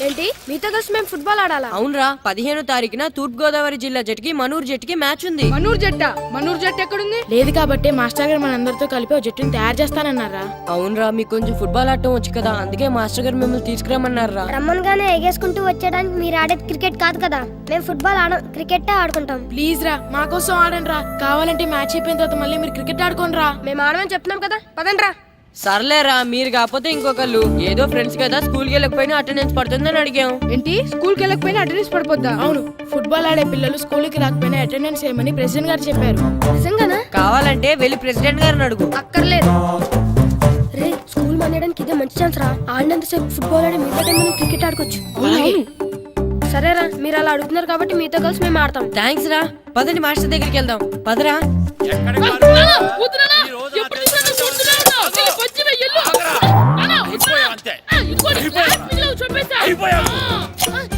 ఏంటి మీతో కలిసి మేము ఫుట్బాల్ ఆడాలా? అవునరా, 15వ తారీఖున తూర్పు గోదావరి జిల్లా జట్టుకి మనూరు జట్టుకి మ్యాచ్ ఉంది. మనూరు జట్టు ఎక్కడుంది? లేదు కాబట్టి మాస్టర్ గారు మనందరితో కలిపి ఒక జట్టుని తయారు చేస్తానన్నారా? అవునరా, మీకు కొంచెం ఫుట్బాల్ ఆడటం వచ్చు కదా, అందుకే మాస్టర్ గారు మిమ్మల్ని తీసుకురామన్నారా. రమ్మన్గానే ఎగేసుకుంటూ వచ్చేయడానికి మీరు ఆడేది క్రికెట్ కాదు కదా. మేము ఫుట్బాల్ ఆడం, క్రికెట్ ఆడుకుంటాం. ప్లీజ్ రా, మా కోసం ఆడండి రా. కావాలంటే మ్యాచ్ అయిపోయిన తర్వాత మళ్ళీ మీరు క్రికెట్ ఆడుకోండి రా. మేము ఆడమని చెప్తున్నాం కదా, పదండి రా. సర్లేరా, మీరు కాకపోతే ఇంకొకళ్ళు. ఏదో ఫ్రెండ్స్ కదా, స్కూల్కి వెళ్ళకపోయినా అటెండెన్స్ పడుతుందని అడిగాం. ఏంటి స్కూల్కి వెళ్ళకపోయినా అటెండెన్స్ పడిపోద్దా? అవును, ఫుట్బాల్ ఆడే పిల్లలు స్కూల్కి రాకపోయినా అటెండెన్స్ చేయమని ప్రెసిడెంట్ గారు చెప్పారు. నిజంగానా? కావాలంటే వెళ్ళి ప్రెసిడెంట్ గారిని అడుగు. అక్కర్లేదు రే, స్కూల్ మానేయడానికి ఇదే మంచి ఛాన్స్ రా. ఆడినంతసేపు ఫుట్బాల్ ఆడి మిగతా టైం మనం క్రికెట్ ఆడుకోవచ్చు. సరేరా, మీరు అలా అడుగుతున్నారు కాబట్టి మీతో కలిసి మేము ఆడతాం. థ్యాంక్స్ రా. పదండి మాస్టర్ దగ్గరికి వెళ్దాం. పదరా.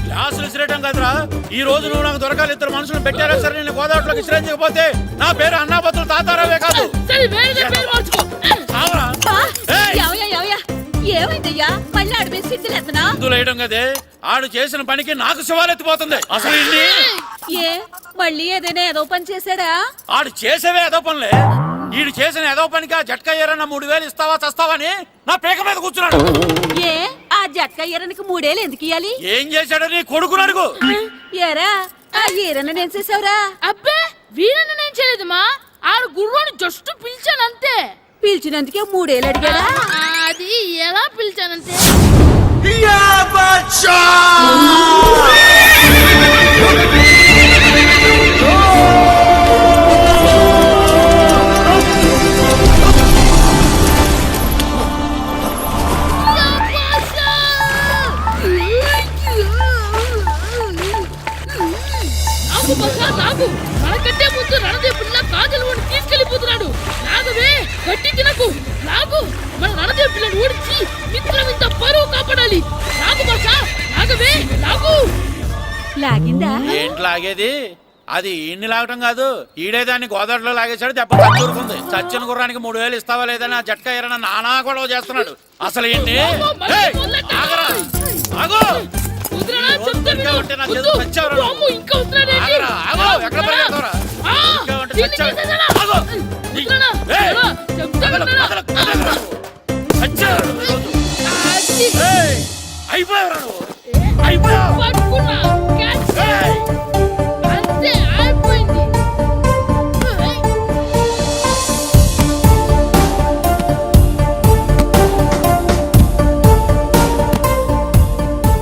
క్లాసులు విసిరేయడం కదరా, ఈ రోజు నువ్వు నాకు దొరకాలి. ఇద్దరు మనుషులు పెట్టారా సరే, నేను గోదావరిలోకి విసిరించకపోతే నా పేరు అన్నాపత్రులు తాతారావే కాదు. ఏమైందయ్యా? మళ్ళీ ఆడిపోయి సిద్ధులు ఎత్తనా? వేయడం కదే, ఆడు చేసిన పనికి నాకు శివాలెత్తిపోతుంది. అసలు ఏ మళ్ళీ ఏదైనా ఏదో పని చేశాడా? ఆడు చేసేవే ఏదో పనులే. ఈడు చేసిన ఏదో పనికి ఆ జట్కా ఏరన్న 3000 ఇస్తావా చస్తావని నా పేక మీద కూర్చున్నాడు. ఏ ఆ జట్కా ఈరనికి 3 ఏళ్ళు ఎందుకు ఇయ్యాలి? ఏం చేశాడో నీ కొడుకును అడుగు. ఏరా ఆ ఈరన్న నేను చేసావురా? అబ్బే, వీరన్న నేను చేయలేదమ్మా. ఆడు గుర్రాన్ని జస్ట్ పిలిచాను అంతే. పిలిచినందుకే 3 ఏళ్ళు అడిగాడా? అది ఎలా పిలిచానంటే మనకంటే ముందు రణదేవుడిలా కాజలవాడిని తీసుకెళ్లిపోతున్నాడు. లాగవే, గట్టి తినకు, లాగు. మన రణదేవుడిని ఓడించి మిత్రమింత పరువు కాపాడాలి. లాగు బాసా, లాగవే, లాగు. లాగిందా? ఏంటి లాగేది? అది ఈయన్ని లాగటం కాదు, ఈడే దాన్ని గోదావరిలో లాగేశాడు. దెబ్బ తూరుకుంది. చచ్చిన గుర్రానికి 3000 ఇస్తావా లేదని ఆ జట్కా ఏరన్న నానా గొడవ చేస్తున్నాడు. అసలు ఏంటి?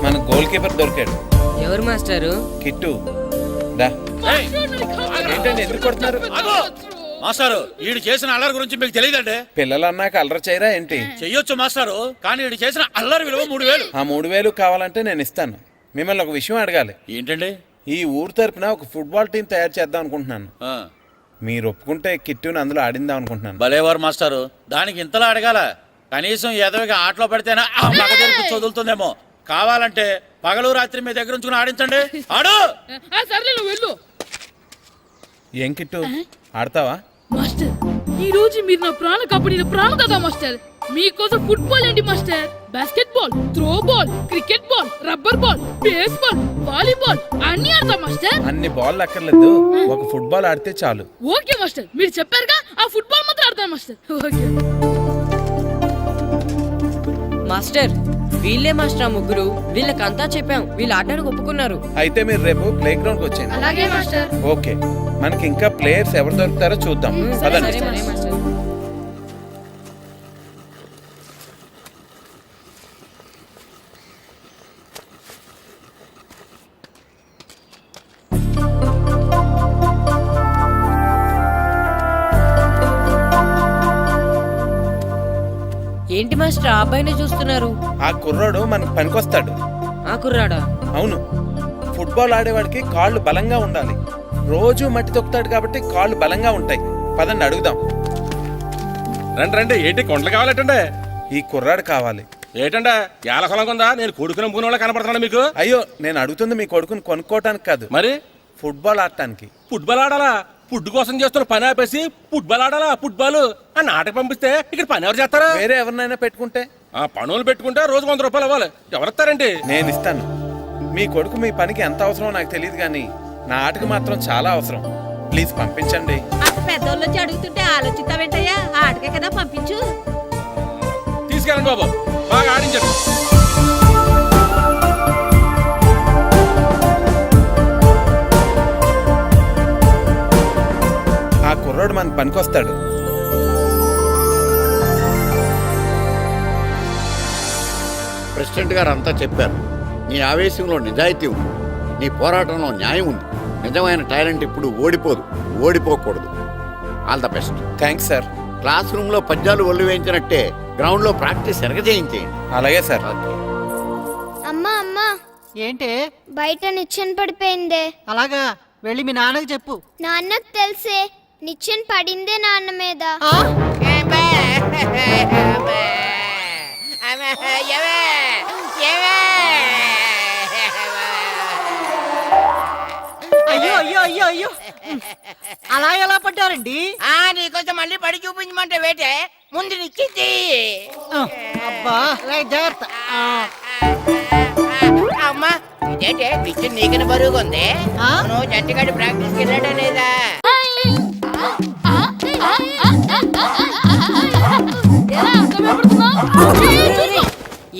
మన గోల్ కీపర్ దొరికాడు. ఎవరు మాస్టారు? కిట్టు దా. ఏంటండి ఎందుకు కొడుతున్నారు? మాస్టారు, ఈడు చేసిన అల్లరి గురించి మీకు తెలియదండి. పిల్లలు అన్నాక అల్లరి చేయరా ఏంటి? చెయ్యొచ్చు మాస్టారు, కానీ ఈడు చేసిన అల్లరి విలువ 3000. ఆ 3000 కావాలంటే నేను ఇస్తాను. మిమ్మల్ని ఒక విషయం అడగాలి. ఏంటండి? ఈ ఊరు తరపున ఒక ఫుట్బాల్ టీం తయారు చేద్దాం అనుకుంటున్నాను. మీరు ఒప్పుకుంటే కిట్టుని అందులో ఆడిందాం అనుకుంటున్నాను. భలేవారు మాస్టారు, దానికి ఇంతలా అడగాల? కనీసం ఎదవిగా ఆటలో పడితేనే ఆ మగ తెరుపు చదువుతుందేమో. కావాలంటే పగలు రాత్రి మీ దగ్గర ఉంచుకుని ఆడించండి. ఆడు. సర్లే నువ్వు వెళ్ళు. ఏం కిట్టు ఆడతావా? మాస్టర్ ఈ రోజు మీరు నా ప్రాణ కబడ్డీ ప్రాణ కదా మాస్టర్. మీకోసం ఫుట్బాల్ ఏంటి master, basket ball, throw ball, cricket ball, rubber ball, base ball, volleyball అన్ని ఆడతా మాస్టర్. అన్ని బాల్ అక్కర్లేదు, ఒక ఫుట్బాల్ ఆడితే చాలు. ఓకే మాస్టర్, మీరు చెప్పారుగా ఆ ఫుట్బాల్ మాత్రం ఆడతాను మాస్టర్. ఓకే మాస్టర్ వీళ్ళే మాస్టర్ ఆ ముగ్గురు. వీళ్ళకంతా చెప్పాం, వీళ్ళు ఆడడానికి ఒప్పుకున్నారు. అయితే మీరు రేపు ప్లే గ్రౌండ్ కి వచ్చేయండి. అలాగే మాస్టర్. ఓకే, మనకి ఇంకా ప్లేయర్స్ ఎవరు దొరుకుతారో చూద్దాం. పదండి. సరే మాస్టర్. ఏంటి మాస్టర్ ఆ అబ్బాయిని చూస్తున్నారు? ఆ కుర్రాడు మనకు పనికొస్తాడు. ఆ కుర్రాడా? అవును, ఫుట్బాల్ ఆడేవాడికి కాళ్ళు బలంగా ఉండాలి. రోజు మట్టి తొక్కుతాడు కాబట్టి కాళ్ళు బలంగా ఉంటాయి. పదండి అడుగుదాం. రండి రండి, ఏంటి కొండలు కావాలటండే? ఈ కుర్రాడు కావాలి. ఏటండా ఏల పొలం ఉందా? నేను కొడుకుని పూన వాళ్ళ కనపడుతున్నాను మీకు. అయ్యో, నేను అడుగుతుంది మీ కొడుకుని కొనుక్కోవటానికి కాదు, మరి ఫుట్బాల్ ఆడటానికి. ఫుట్బాల్ ఆడాలా? ఫుడ్ కోసం చేస్తున్న పని ఆపేసి ఫుట్బాల్ ఆడాలా? ఫుట్బాల్ ఆ నాటకు పంపిస్తే ఇక్కడ పని ఎవరు చేస్తారా? వేరే ఎవరినైనా పెట్టుకుంటే. ఆ పనులు పెట్టుకుంటే రోజు 100 రూపాయలు ఇవ్వాలి. ఎవరిస్తారండి? నేను ఇస్తాను. మీ కొడుకు మీ పనికి ఎంత అవసరమో నాకు తెలియదు, కానీ నా ఆటకు మాత్రం చాలా అవసరం. ప్లీజ్ పంపించండి. అంత పెద్దోళ్ళు వచ్చి అడుగుతుంటే ఆలోచిస్తావేంటయ్యా? ఆటకే కదా పంపించు. తీసుకెళ్ళండి బాబు, బాగా ఆడించండి. ఆ కుర్రోడు మనకు పనికొస్తాడు. ప్రెసిడెంట్ గారు అంతా చెప్పారు. నీ ఆవేశంలో నిజాయితీ ఉంది, నీ పోరాటంలో న్యాయం ఉంది. నిజమైన టాలెంట్ ఇప్పుడు ఓడిపోదు, ఓడిపోకూడదు. All the best. Thanks sir. Class room లో పద్యాలు ఒళ్ళు వేయించినట్టే గ్రౌండ్ లో ప్రాక్టీస్ ఎరగజేయించేయండి. అలాగే సార్. అమ్మా అమ్మా, ఏంటి బయట నిచ్చెన పడిపోయిందే. అలాగా, వెళ్ళి మీ నాన్నకి చెప్పు. నాన్నకు తెలిసే, నిచ్చెన పడిందే నాన్న మీద. అయ్యో అయ్యో అయ్యో అయ్యో, అలా ఎలా పడ్డారండి? నీకోసం మళ్ళీ పడి చూపించమంటే వేటే, ముందు నిచ్చింది. అబ్బా, జాగ్రత్త. అమ్మా, ఇదేంటే నిచ్చెన నీకని బరువుగా ఉంది. నువ్వు జట్టుగాడి ప్రాక్టీస్కి వెళ్ళాడా లేదా?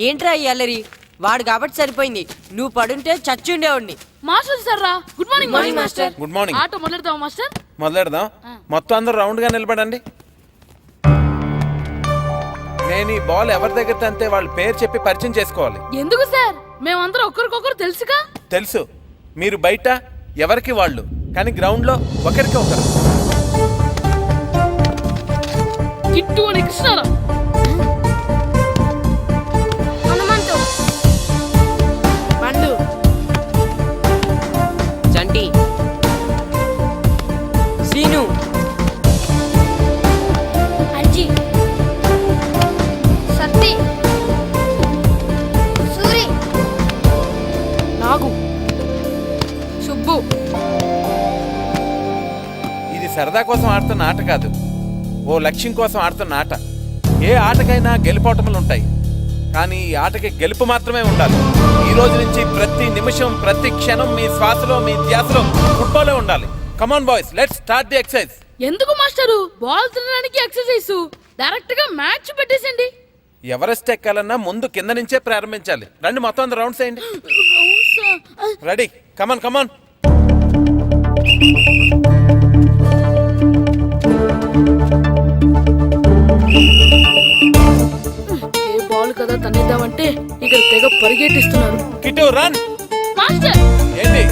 ఏంట్రా ఈ అల్లరి? వాడు కాబట్టి సరిపోయింది, నువ్వు పడుంటే చచ్చి ఉండేవాడిని. మాస్టర్ సార్ రా. Good morning morning master. Good morning. Auto మొదలెడతావా మాస్టర్? మొదలెడదాం. మొత్తం అందరూ రౌండ్ గా నిలబడండి. నేను ఈ బాల్ ఎవరి దగ్గర తంతే వాళ్ళ పేరు చెప్పి పరిచయం చేసుకోవాలి. ఎందుకు సార్? మేమందరం ఒకరికొకరు తెలుసుగా. తెలుసు, మీరు బయట ఎవరికి వాళ్ళు, కానీ గ్రౌండ్ లో ఒకరికి ఒకరు. కిట్టు అని కృష్ణారా. హనుమంతు, పండు, చంటి, సీను, అంజి, సత్తి, సూరి, నాగు, సుబ్బు. ఇది సరదా కోసం ఆడుతున్న ఆట కాదు, ఓ లక్ష్యం కోసం ఆడుతున్న ఆట. ఏ ఆటకైనా గెలుపోటములు ఉంటాయి, కానీ ఈ ఆటకి గెలుపు మాత్రమే ఉండాలి. ఈ రోజు నుంచి ప్రతి నిమిషం, ప్రతి క్షణం మీ శ్వాసలో, మీ ధ్యాసలో ఫుట్బాలే ఉండాలి. Come on boys, let's start the exercise. ఎందుకు మాస్టరు? బాల్ తినడానికి ఎక్సర్సైజ్, డైరెక్ట్ గా మ్యాచ్ పెట్టేసండి. ఎవరెస్ట్ ఎక్కాలన్నా ముందు కింద నుంచే ప్రారంభించాలి. రండి, మొత్తం అందరూ రౌండ్స్ వేయండి. రెడీ? కమాన్ కమాన్. ఏ బాల్ కదా తనేద్దామంటే ఇక్కడ తెగ పరిగెట్టిస్తున్నారు. Kit run. మాస్టర్ ఏంటి?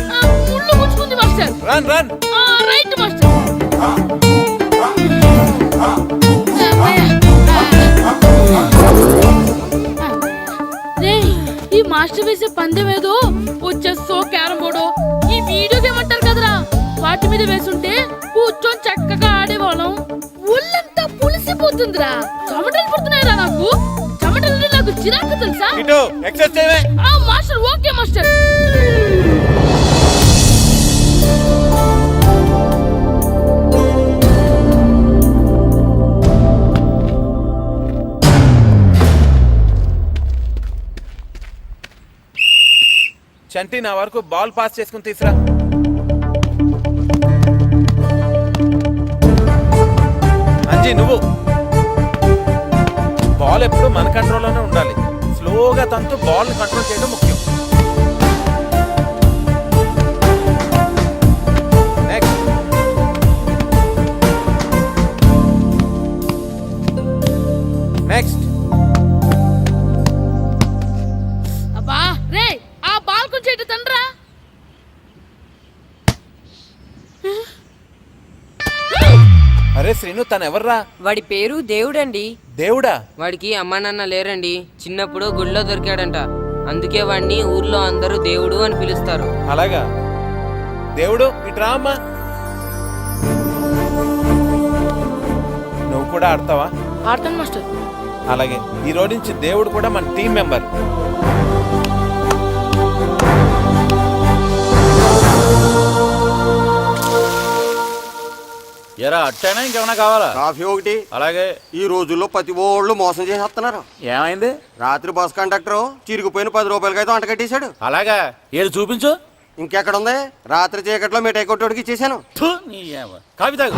ముళ్ళు గుచ్చుకుంది master. Run run. Right master. ఈ మాస్టర్ వేసే పందెం ఏదో ఓ చెస్సో క్యారం బోర్డో ఈ వీడియో గేమ్ అంటారు కదరా, వాటి మీద వేసుంటే కూర్చొని చక్కగా ఆడేవాళ్ళం. ఒళ్ళంతా పులిసిపోతుందిరా, చెమటలు పుడుతున్నాయిరా నాకు. చెమటలు నాకు చిరాకు తెలుసా. ఇటు ఎక్సర్సైజ్ చేయవే. Master okay master. చంటి నా వరకు బాల్ పాస్ చేసుకుని తీసురా. అంజీ నువ్వు బాల్ ఎప్పుడు మన కంట్రోల్లోనే ఉండాలి. స్లోగా తంతు బాల్ కంట్రోల్ చేయడం ముఖ్యం. నెక్స్ట్ నెక్స్ట్ అబ్బా రే, ఆ బాల్ కొంచెం ఇటు తండ్రా. అరే శ్రీను తను ఎవర్రా? వాడి పేరు దేవుడండి. దేవుడా? వాడికి అమ్మా నాన్న లేరండి. చిన్నప్పుడు గుళ్ళో దొరికాడంట. అందుకే వాడిని ఊర్లో అందరూ దేవుడు అని పిలుస్తారు. అలాగా? దేవుడు ఇట్రా అమ్మా. నువ్వు కూడా ఆడతావా? ఆడతాను మాస్టర్. అలాగే ఈ రోజు నుంచి దేవుడు కూడా మన టీం మెంబర్. ఎరా అట్టైనా ఇంకేమైనా కావాలా? కాఫీ ఒకటి. అలాగే. ఈ రోజుల్లో ప్రతి ఓళ్ళు మోసం చేసేస్తున్నారు. ఏమైంది? రాత్రి బస్ కండక్టర్ చిరిగిపోయిన 10 రూపాయలకైతే అంట కట్టేశాడు. అలాగా? ఏది చూపించు. ఇంకెక్కడ ఉంది? రాత్రి చీకట్లో మిఠాయి కొట్టోడికి ఇచ్చేసాను. కాఫీ తాగు.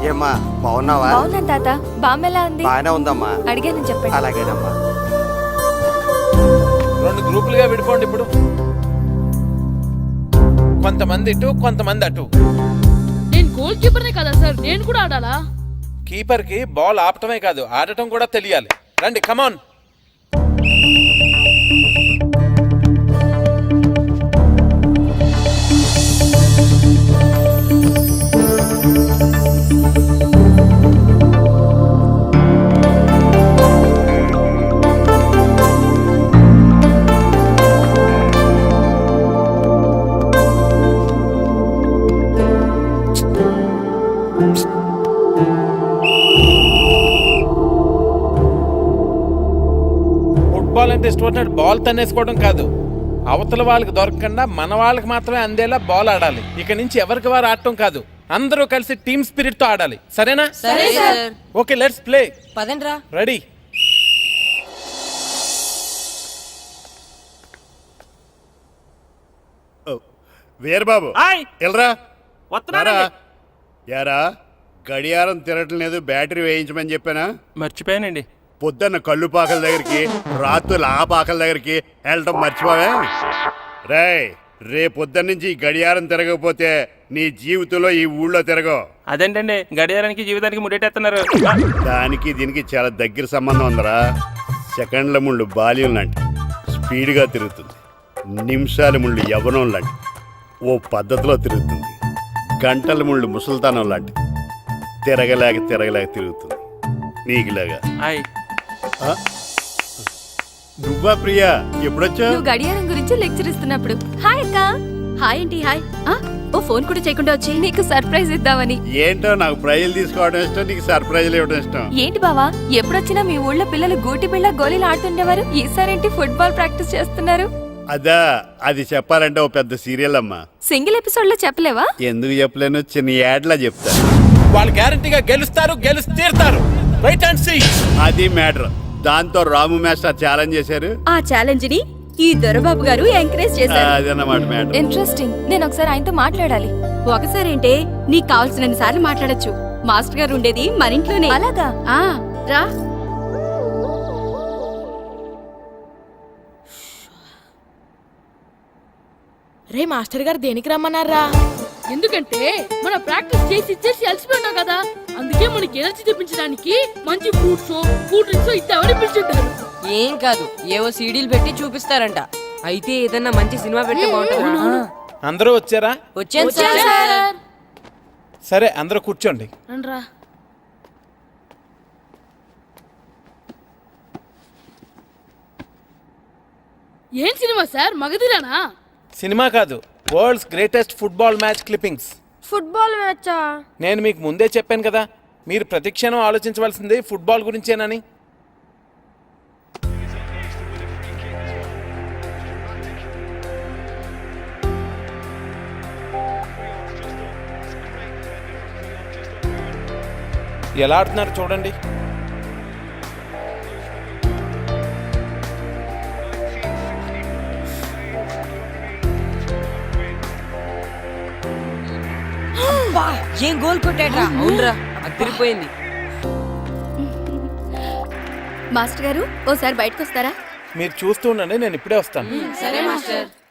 ఏమ్మా బాగున్నావా? బాగున్నాను తాత. బామ్మెలా ఉంది? బాగానే ఉందమ్మా. అడిగాను చెప్పండి. అలాగేనమ్మా. 2 గ్రూపులుగా విడిపోండి. ఇప్పుడు కొంతమంది ఇటు కొంతమంది అటు. నేను గోల్ కీపర్నే కదా సార్, నేను కూడా ఆడాలా? కీపర్ కి బాల్ ఆపటమే కాదు ఆడటం కూడా తెలియాలి. రండి కమాన్. ఫుట్బాల్ అంటే ఇష్టపడినట్టు బాల్ తన్నేసుకోవడం కాదు, అవతల వాళ్ళకి దొరకకుండా మన వాళ్ళకి మాత్రమే అందేలా బాల్ ఆడాలి. ఇక నుంచి ఎవరికి వారు ఆడటం కాదు, అందరూ కలిసి టీమ్ స్పిరిట్ తో ఆడాలి. సరేనా? సరే సార్. Okay let's play. పదండ్రా. రెడీ. వీరబాబు ఎల్రా యారా, గడియారం తిరగటం లేదు, బ్యాటరీ వేయించమని చెప్పానా? మర్చిపోయానండి. పొద్దున్న కళ్ళు పాకల దగ్గరికి, రాత్రులు ఆ పాకల దగ్గరికి వెళ్ళటం మర్చిపోవే? రేపొద్దున్న నుంచి ఈ గడియారం తిరగకపోతే నీ జీవితంలో ఈ ఊళ్ళో తిరగవు. అదేంటండి గడియారానికి జీవితానికి ముడేటేస్తున్నారు. దానికి దీనికి చాలా దగ్గర సంబంధం ఉందరా. సెకండ్ల ముళ్ళు బాల్యం లాంటి స్పీడ్గా తిరుగుతుంది. నిమిషాల ముళ్ళు యవ్వనం లాంటి ఓ పద్ధతిలో తిరుగుతుంది. గంటల ముళ్ళు ముసల్తానం లాంటి తిరగలేక తిరుగుతుంది. నీకులాగా. నువ్వా ప్రియా? ఎప్పుడొచ్చా? గడియారం గురించి లెక్చర్ ఇస్తున్నప్పుడు. హాయ్ అక్క. హాయ్ ఏంటి హాయ్. ఓ ఫోన్ కూడా చేయకుండా వచ్చి నీకు సర్ప్రైజ్ ఇద్దామని. ఏంటో నాకు ప్రైజులు తీసుకోవడం ఇష్టం, నీకు సర్ప్రైజ్లు ఇవ్వడం ఇష్టం. ఏంటి బావా, ఎప్పుడొచ్చినా మీ ఊళ్ళో పిల్లలు గూటి బిళ్ళ గోళీలు ఆడుతుండేవారు, ఈసారేంటి ఫుట్బాల్ ప్రాక్టీస్ చేస్తున్నారు? అదా, అది చెప్పాలంటే ఓ పెద్ద సీరియల్ అమ్మా. సింగిల్ ఎపిసోడ్ లో చెప్పలేవా? ఎందుకు చెప్పలేను, చిన్న యాడ్లా చెప్తాను. వాళ్ళు గ్యారంటీగా గెలుస్తారు, గెలిచి తీరుతారు. Wait and see. అది మ్యాటర్. దాంతో రాము మాస్టర్ ఛాలెంజ్ చేశారు. ఆ ఛాలెంజ్ ని ఈ దొరబాబు గారు ఎంకరేజ్ చేశారు. అదన్నమాట మ్యాటర్. ఇంట్రెస్టింగ్. నేను ఒకసారి ఆయనతో మాట్లాడాలి. ఒకసారి ఏంటే, నీకు కావాల్సినన్ని సార్లు మాట్లాడొచ్చు. మాస్టర్ గారు ఉండేది మన ఇంట్లోనే. అలాగా? రా. రే మాస్టర్ గారు దేనికి రమ్మన్నారా? ఎందుకంటే మన ప్రాక్టీస్ చేసి అలసిపోయినాం కదా, అందుకే మనకి ఎనర్జీ తెప్పించడానికి మంచి ఫ్రూట్స్ కూల్ డ్రింక్స్ ఇద్దామని పిలిచింటారు. ఏం కాదు, ఏవో సీడీలు పెట్టి చూపిస్తారంట. అయితే ఏదన్నా మంచి సినిమా పెడితే బాగుంటుంది. అందరూ వచ్చారా? వచ్చాను సార్. సరే అందరూ కూర్చోండి. రండ్రా. ఏం సినిమా సార్ మగధిరానా? సినిమా కాదు, world's greatest football match clippings. Football మ్యాచా? నేను మీకు ముందే చెప్పాను కదా, మీరు ప్రతిక్షణం ఆలోచించవలసింది ఫుట్బాల్ గురించేనని. ఎలా ఆడుతున్నారు చూడండి. ఏం గోల్ కొట్టాడ్రా? అవునరా, అదిరిపోయింది. మాస్టర్ గారు ఓసారి బయటకు వస్తారా? మీరు చూస్తూ ఉండండి, నేను ఇప్పుడే వస్తాను. సరే మాస్టర్.